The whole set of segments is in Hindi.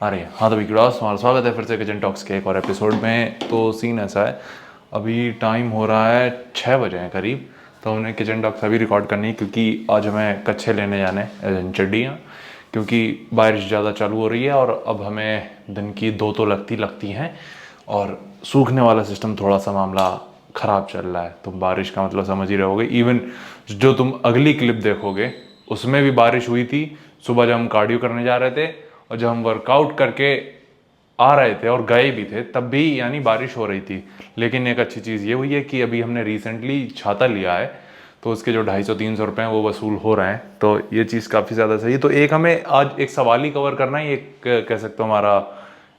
अरे हाँ, तो विक्रास हमारा स्वागत है फिर से किचन टॉक्स के एक और एपिसोड में। तो सीन ऐसा है, अभी टाइम हो रहा है 6 बजे हैं करीब। तो हमने किचन टॉक्स अभी रिकॉर्ड करनी है क्योंकि आज हमें कच्छे लेने जाने हैं, चड्डियाँ। क्योंकि बारिश ज़्यादा चालू हो रही है और अब हमें दिन की दो तो लगती हैं। और सूखने वाला सिस्टम थोड़ा सा मामला ख़राब चल रहा है। तुम बारिश का मतलब समझ ही रहे होगे। इवन जो तुम अगली क्लिप देखोगे उसमें भी बारिश हुई थी। सुबह जब हम कार्डियो करने जा रहे थे और जब हम वर्कआउट करके आ रहे थे और गए भी थे तब भी यानी बारिश हो रही थी। लेकिन एक अच्छी चीज़ ये हुई है कि अभी हमने रिसेंटली छाता लिया है, तो उसके जो 250-300 रुपये हैं वो वसूल हो रहे हैं। तो ये चीज़ काफ़ी ज़्यादा सही है। तो एक हमें आज एक सवाल ही कवर करना है, एक कह सकते हो हमारा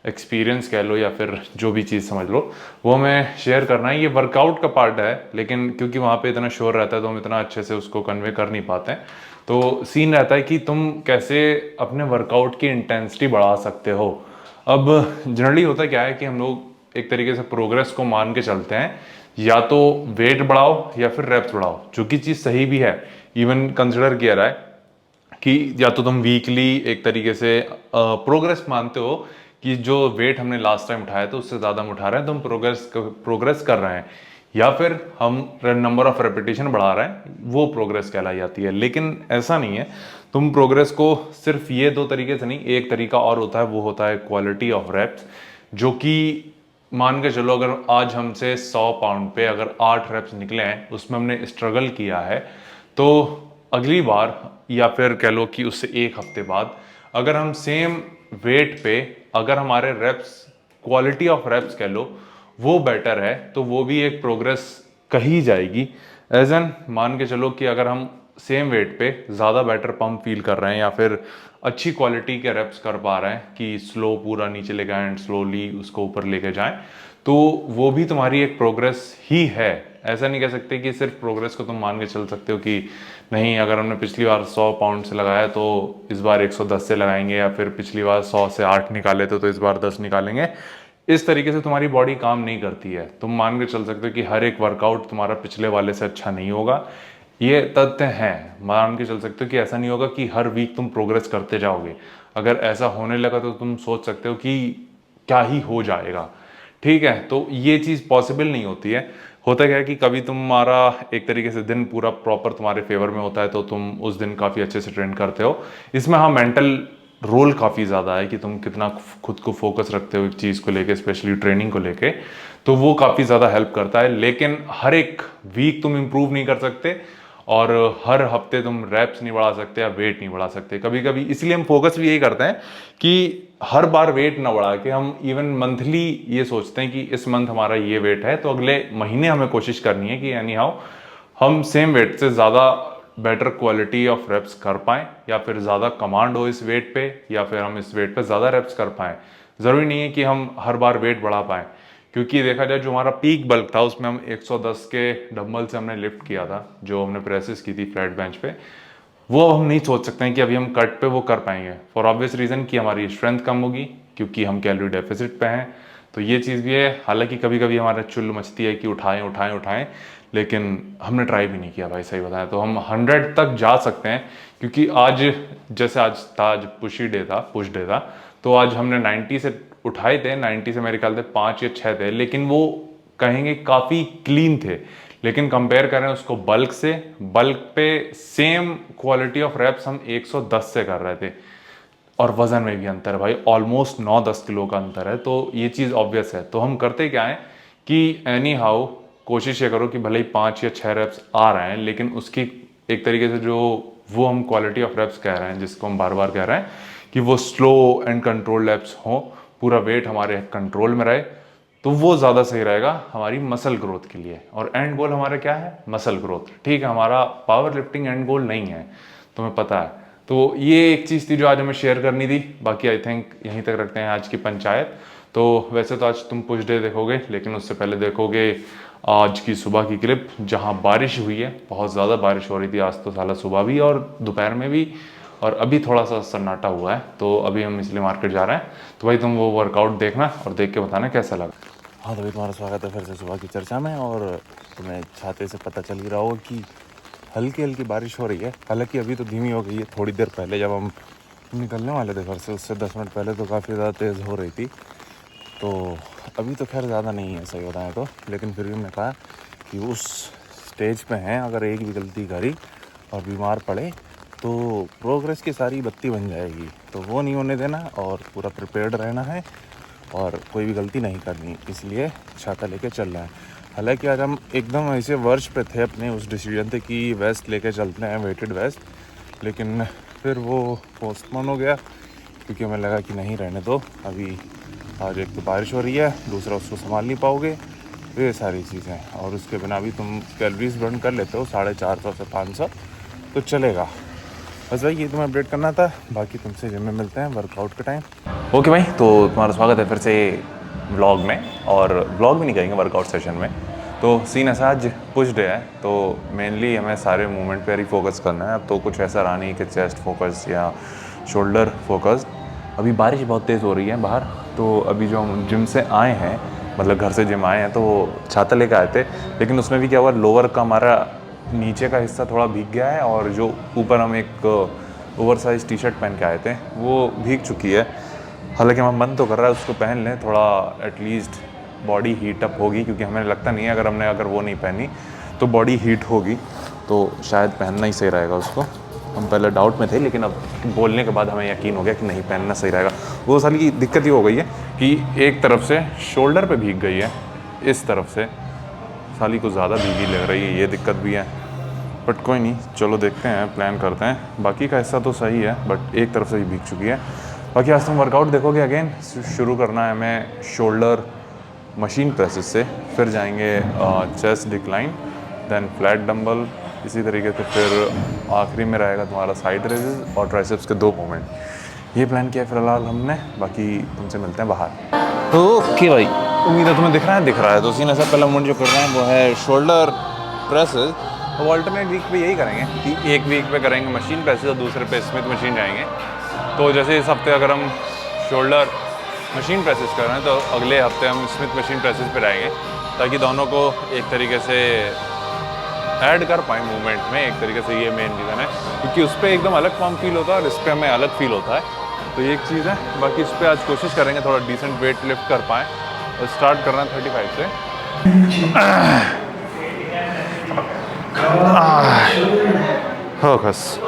एक्सपीरियंस कह लो या फिर जो भी चीज़ समझ लो, वो हमें शेयर करना है। ये वर्कआउट का पार्ट है, लेकिन क्योंकि वहाँ पे इतना शोर रहता है तो हम इतना अच्छे से उसको कन्वे कर नहीं पाते हैं। तो सीन रहता है कि तुम कैसे अपने वर्कआउट की इंटेंसिटी बढ़ा सकते हो। अब जनरली होता क्या है कि हम लोग एक तरीके से प्रोग्रेस को मान के चलते हैं, या तो वेट बढ़ाओ या फिर रेप्स बढ़ाओ, जो कि चीज़ सही भी है। इवन कंसिडर किया रहा है कि या तो तुम वीकली एक तरीके से प्रोग्रेस मानते हो कि जो वेट हमने लास्ट टाइम उठाया था उससे ज़्यादा हम उठा रहे हैं तो हम प्रोग्रेस कर रहे हैं, या फिर हम नंबर ऑफ रेपिटेशन बढ़ा रहे हैं, वो प्रोग्रेस कहलाई जाती है। लेकिन ऐसा नहीं है। तुम प्रोग्रेस को सिर्फ ये दो तरीके से नहीं, एक तरीका और होता है, वो होता है क्वालिटी ऑफ रेप्स। जो कि मान के चलो अगर आज हमसे 100 पाउंड पे अगर 8 रेप्स निकले हैं, उसमें हमने स्ट्रगल किया है, तो अगली बार या फिर कह लो कि उससे एक हफ्ते बाद अगर हम सेम वेट पे अगर हमारे रेप्स, क्वालिटी ऑफ रेप्स कह लो, वो बेटर है, तो वो भी एक प्रोग्रेस कही जाएगी। एज एन मान के चलो कि अगर हम सेम वेट पे ज़्यादा बेटर पंप फील कर रहे हैं या फिर अच्छी क्वालिटी के रेप्स कर पा रहे हैं कि स्लो पूरा नीचे ले गए एंड स्लोली उसको ऊपर लेके जाएं, तो वो भी तुम्हारी एक प्रोग्रेस ही है। ऐसा नहीं कह सकते कि सिर्फ प्रोग्रेस को तुम मान के चल सकते हो कि नहीं, अगर हमने पिछली बार 100 पाउंड से लगाया तो इस बार 110 से लगाएंगे, या फिर पिछली बार 100 से 8 निकाले तो इस बार 10 निकालेंगे। इस तरीके से तुम्हारी बॉडी काम नहीं करती है। तुम मान के चल सकते हो कि हर एक वर्कआउट तुम्हारा पिछले वाले से अच्छा नहीं होगा। ये तथ्य हैं। मान के चल सकते हो कि ऐसा नहीं होगा कि हर वीक तुम प्रोग्रेस करते जाओगे। अगर ऐसा होने लगा तो तुम सोच सकते हो कि क्या ही हो जाएगा। ठीक है, तो ये चीज़ पॉसिबल नहीं होती है। होता क्या है कि कभी तुम्हारा एक तरीके से दिन पूरा प्रॉपर तुम्हारे फेवर में होता है तो तुम उस दिन काफ़ी अच्छे से ट्रेन करते हो। इसमें हाँ, मेंटल रोल काफ़ी ज़्यादा है कि तुम कितना खुद को फोकस रखते हो एक चीज़ को लेके, स्पेशली ट्रेनिंग को लेके। तो वो काफ़ी ज़्यादा हेल्प करता है। लेकिन हर एक वीक तुम इम्प्रूव नहीं कर सकते और हर हफ्ते तुम रैप्स नहीं बढ़ा सकते या वेट नहीं बढ़ा सकते। कभी कभी इसलिए हम फोकस भी यही करते हैं कि हर बार वेट ना बढ़ा के हम इवन मंथली ये सोचते हैं कि इस मंथ हमारा ये वेट है तो अगले महीने हमें कोशिश करनी है कि एनी हाउ हम सेम वेट से ज़्यादा बेटर क्वालिटी ऑफ रेप्स कर पाएँ, या फिर ज़्यादा कमांड हो इस वेट पे, या फिर हम इस वेट पे ज़्यादा रेप्स कर पाएँ। ज़रूरी नहीं है कि हम हर बार वेट बढ़ा पाएँ, क्योंकि देखा जाए जो हमारा पीक बल्क था उसमें हम 110 के डंबल से हमने लिफ्ट किया था, जो हमने प्रेसेस की थी फ्लैट बेंच पे। वो हम नहीं सोच सकते हैं कि अभी हम कट पे वो कर पाएंगे, फॉर ऑब्वियस रीज़न कि हमारी स्ट्रेंथ कम होगी क्योंकि हम कैलोरी डेफिसिट पे हैं। तो ये चीज़ भी है। हालांकि कभी कभी हमारा चुल्ल मचती है कि उठाएं उठाएं उठाएं, लेकिन हमने ट्राई भी नहीं किया भाई, सही बताया तो हम 100 तक जा सकते हैं। क्योंकि आज जैसे आज था, आज पुश डे था, तो आज हमने 90 से उठाए थे। 90 से मेरे ख्याल से 5 या 6 थे, लेकिन वो कहेंगे काफ़ी क्लीन थे। लेकिन कंपेयर करें उसको बल्क से, बल्क पे सेम क्वालिटी ऑफ रेप्स हम 110 से कर रहे थे, और वजन में भी अंतर है भाई, ऑलमोस्ट 9-10 किलो का अंतर है। तो ये चीज़ ऑब्वियस है। तो हम करते क्या है कि एनी हाउ कोशिश ये करो कि भले ही 5 या 6 रेप्स आ रहे हैं, लेकिन उसकी एक तरीके से जो वो हम क्वालिटी ऑफ रेप्स कह रहे हैं, जिसको हम बार बार कह रहे हैं कि वो स्लो एंड कंट्रोल रेप्स हो, पूरा वेट हमारे कंट्रोल में रहे, तो वो ज़्यादा सही रहेगा हमारी मसल ग्रोथ के लिए। और एंड गोल हमारा क्या है? Muscle growth. ठीक है, हमारा पावर लिफ्टिंग एंड गोल नहीं है, तुम्हें पता है। तो ये एक चीज़ थी जो आज हमें शेयर करनी थी। बाकी आई थिंक यहीं तक रखते हैं आज की पंचायत। तो वैसे तो आज तुम पुश डे देखोगे, लेकिन उससे पहले देखोगे आज की सुबह की क्लिप, जहाँ बारिश हुई है, बहुत ज़्यादा बारिश हो रही थी आज तो साला, सुबह भी और दोपहर में भी, और अभी थोड़ा सा सन्नाटा हुआ है। तो अभी हम इसलिए मार्केट जा रहे हैं। तो भाई तुम वो वर्कआउट देखना और देख के बताना कैसा लगा। हाँ, तो भाई तुम्हारा स्वागत है फिर से सुबह की चर्चा में। और तुम्हें छाते से पता चल ही रहा होगा कि हल्की हल्की बारिश हो रही है। हालांकि अभी तो धीमी हो गई है। थोड़ी देर पहले जब हम निकलने वाले थे घर से, उससे 10 मिनट पहले तो काफ़ी ज़्यादा तेज़ हो रही थी। तो अभी तो खैर ज़्यादा नहीं है सही बताएं तो, लेकिन फिर भी मैंने कहा कि उस स्टेज पे हैं, अगर एक भी गलती करी और बीमार पड़े तो प्रोग्रेस की सारी बत्ती बन जाएगी। तो वो नहीं होने देना और पूरा प्रिपेयर्ड रहना है और कोई भी गलती नहीं करनी, इसलिए छाता लेके चल रहे हैं। हालांकि आज हम एकदम ऐसे वर्ष पे थे अपने उस डिसीजन पे कि वेस्ट लेके चलते हैं, वेटेड वेस्ट, लेकिन फिर वो पोस्टपोन हो गया क्योंकि हमें लगा कि नहीं रहने दो अभी। आज एक तो बारिश हो रही है, दूसरा उसको संभाल नहीं पाओगे, तो ये सारी चीज़ें, और उसके बिना भी तुम कैलोरीज बर्न कर लेते हो 450 से 500, तो चलेगा। बस भाई ये तुम्हें अपडेट करना था, बाकी तुमसे जिम में मिलते हैं वर्कआउट के टाइम। ओके भाई, तो तुम्हारा स्वागत है फिर से व्लॉग में, और व्लॉग भी नहीं कहेंगे, वर्कआउट सेशन में। तो सीन ऐसा आज पुश डे है, तो मेनली हमें सारे मूवमेंट पर ही फोकस करना है। अब तो कुछ ऐसा रहा नहीं कि चेस्ट फोकस या शोल्डर फोकस। अभी बारिश बहुत तेज़ हो रही है बाहर, तो अभी जो हम जिम से आए हैं, मतलब घर से जिम आए हैं, तो छाता लेकर आए थे, लेकिन उसमें भी क्या हुआ, लोअर का हमारा नीचे का हिस्सा थोड़ा भीग गया है, और जो ऊपर हम एक ओवर साइज टी शर्ट पहन के आए थे वो भीग चुकी है। हालांकि हमें मन तो कर रहा है उसको पहन लें, थोड़ा एटलीस्ट बॉडी हीट अप होगी, क्योंकि हमें लगता नहीं है अगर वो नहीं पहनी तो बॉडी हीट होगी, तो शायद पहनना ही सही रहेगा उसको। हम पहले डाउट में थे, लेकिन अब बोलने के बाद हमें यकीन हो गया कि नहीं, पहनना सही रहेगा। वो साली की दिक्कत ये हो गई है कि एक तरफ से शोल्डर पे भीग गई है, इस तरफ से साली को ज़्यादा भीगी लग रही है, ये दिक्कत भी है। बट कोई नहीं, चलो देखते हैं, प्लान करते हैं। बाकी का हिस्सा तो सही है, बट एक तरफ से ही भीग चुकी है। बाकी आज तुम वर्कआउट देखोगे, अगेन शुरू करना है हमें शोल्डर मशीन प्रेसेस से, फिर जाएंगे chest decline, then flat dumbbell, इसी तरीके से फिर आखिरी में रहेगा तुम्हारा साइड रेजेस और ट्राइसेप्स के 2 मूवमेंट। ये प्लान किया है फिलहाल हमने, बाकी तुमसे मिलते हैं बाहर। ओके भाई, उम्मीद है तुम्हें दिख रहा है। तो सीन ऐसा, पहला मूवमेंट जो कर रहे हैं वो है शोल्डर प्रेसेस। तो ऑल्टरनेट वीक पे यही करेंगे कि एक वीक पे करेंगे मशीन प्रेसेस और दूसरे पे स्मिथ मशीन जाएंगे। तो जैसे इस हफ्ते अगर हम शोल्डर मशीन प्रेसेस कर रहे हैं, तो अगले हफ्ते हम स्मिथ मशीन प्रेसेस पे रहेंगे, ताकि दोनों को एक तरीके से ऐड कर पाएँ मूवमेंट में। एक तरीके से ये मेन रीज़न है, क्योंकि उस पर एकदम अलग फॉर्म फील होता है और इस पर हमें अलग फील होता है। तो ये एक चीज़ है। बाकी इस पर आज कोशिश करेंगे थोड़ा डिसेंट वेट लिफ्ट कर पाएँ, और स्टार्ट करना 35 से। फोकस।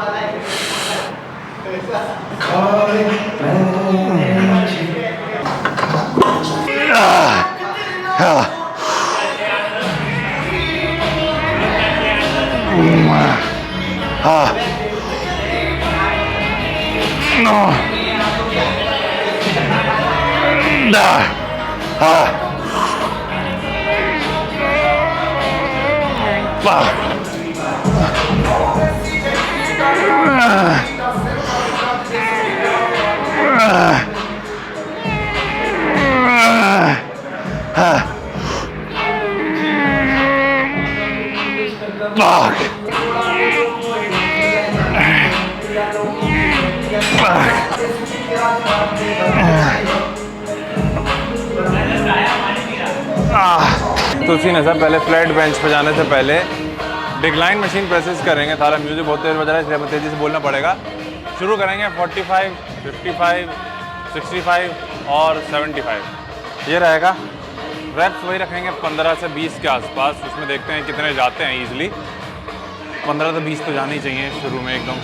तो सीन है सर, पहले फ्लैट बेंच पे जाने से पहले डिक्लाइन मशीन प्रेसेस करेंगे। थारा म्यूजिक बहुत तेज बज रहा है, इसलिए हमें तेज़ी से बोलना पड़ेगा। शुरू करेंगे 45, 55, 65 और 75, ये रहेगा। रेप्स वही रखेंगे 15 से 20 के आसपास, उसमें देखते हैं कितने जाते हैं ईजिली। 15 से 20 तो जाने ही चाहिए शुरू में एकदम।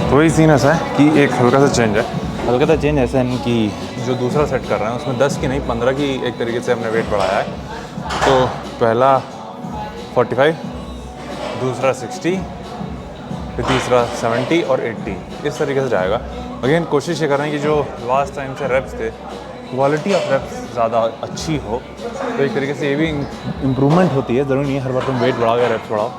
तो वही सीन ऐसा है कि एक हल्का सा चेंज है। हल्का सा चेंज ऐसा है कि जो दूसरा सेट कर रहे हैं उसमें 10 की नहीं 15 की एक तरीके से हमने वेट बढ़ाया है। तो पहला 45, दूसरा 60, फिर तीसरा 70 और 80, इस तरीके से जाएगा। अगेन कोशिश ये कर रहे हैं कि जो लास्ट टाइम से रेप्स थे, क्वालिटी ऑफ रेप्स ज़्यादा अच्छी हो। तो एक तरीके से ये भी इम्प्रूवमेंट होती है, ज़रूरी नहीं है हर बार तुम वेट बढ़ाओ या रेप्स बढ़ाओ।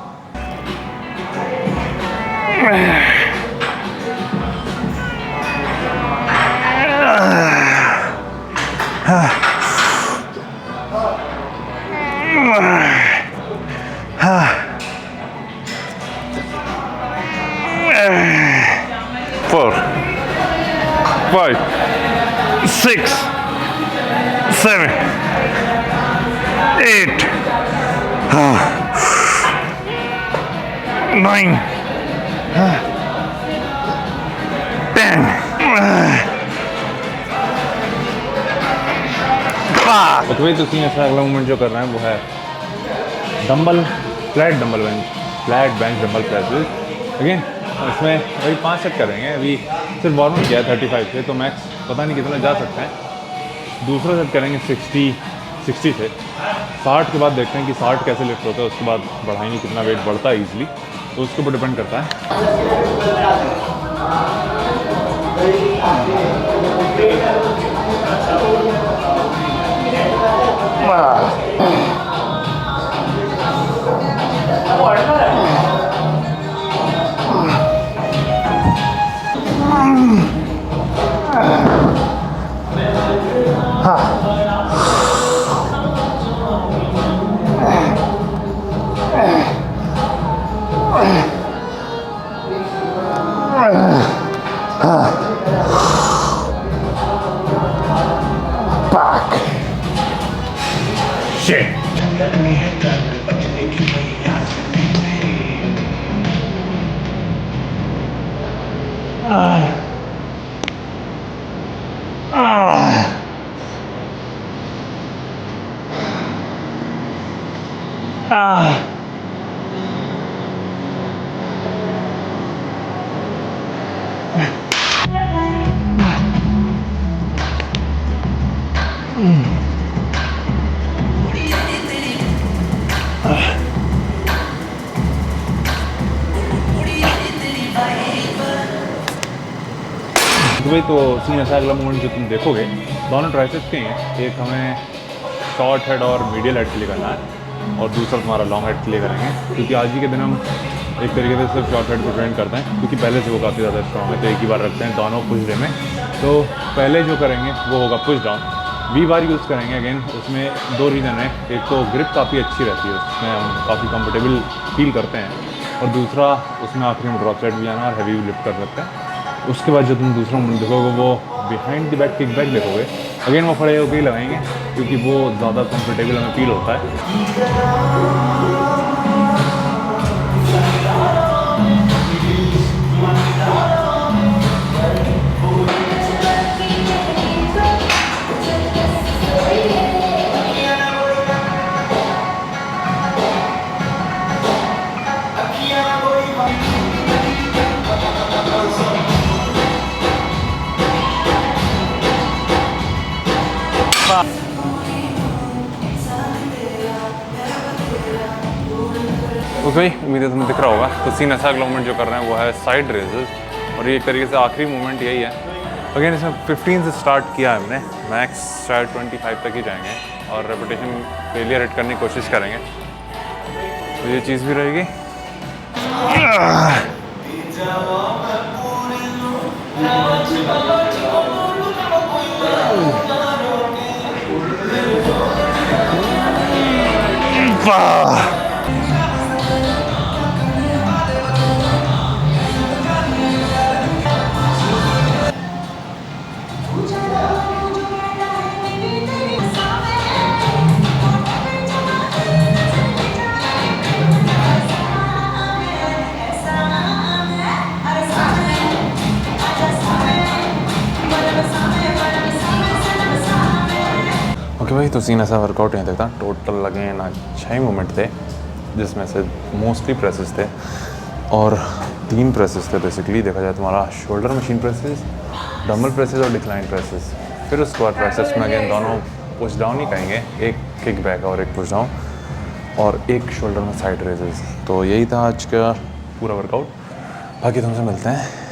7 8 9 10 तो भाई तो सीन ऐसा अगला मूवमेंट जो कर रहे हैं वो है dumbbell flat bench dumbbell presses. Again इसमें वही 5 सेट करेंगे। अभी सिर्फ वार्म अप किया है 35 से, तो मैक्स पता नहीं कितना जा सकते हैं। दूसरा सेट करेंगे 60 से। 60 के बाद देखते हैं कि 60 कैसे लिफ्ट होता है, उसके बाद बढ़ाएंगे कितना वेट बढ़ता है ईजिली, तो उसके ऊपर डिपेंड करता है। Shit. तो भाई तो सीन ऐसा अगला मूवमेंट जो तुम देखोगे दोनों ट्राइसेप्स के हैं। एक हमें शॉर्ट हेड और मीडियल हेड के लिए करना है और दूसरा तुम्हारा लॉन्ग हेड के लिए करेंगे, क्योंकि आज ही के दिन हम एक तरीके से सिर्फ शॉर्ट हेड को ट्रेन करते हैं, क्योंकि पहले से वो काफ़ी ज़्यादा स्ट्रॉन्ग है। तो एक ही बार रखते हैं दोनों पुश डे में। तो पहले जो करेंगे वो होगा push down, V bar use करेंगे। अगेन उसमें 2 रीज़न है, एक तो ग्रिप काफ़ी अच्छी रहती है, उसमें हम काफ़ी कंफर्टेबल फील करते हैं, और दूसरा उसमें आखिरी में ड्रॉप सेट भी आना और हैवी भी लिफ्ट कर सकते हैं। उसके बाद जो तुम दूसरा मूवमेंट देखोगे वो behind the back kick back देखोगे। अगेन वो खड़े होकर ही लगाएंगे, क्योंकि वो ज़्यादा कंफर्टेबल हमें फील होता है। तो भाई उम्मीद है तुम्हें दिख रहा होगा। तो सीन ऐसा अगला मूवमेंट जो कर रहे हैं वो है साइड रेजेस, और ये एक तरीके से आखिरी मूवमेंट यही है। अगेन इसमें 15 से स्टार्ट किया है हमने, मैक्स शायद 25 तक ही जाएंगे और रेपिटेशन फेलियर हिट करने की कोशिश करेंगे। तो ये चीज़ भी रहेगी। ओके भाई, तो सीन ऐसा वर्कआउट नहीं देखता। टोटल लगे ना 6 मूवमेंट थे, जिसमें से मोस्टली प्रेसेस थे और 3 प्रेसेस थे बेसिकली। देखा जाए तुम्हारा shoulder machine presses, dumbbell presses और डिक्लाइन प्रेसेस। फिर उसके बाद ट्राइसेप्स में अगेन दोनों पुश डाउन ही कहेंगे, एक किक बैक और एक पुश डाउन, और एक शोल्डर में साइड रेजेस। तो यही था आज का पूरा वर्कआउट। बाकी तुमसे मिलते हैं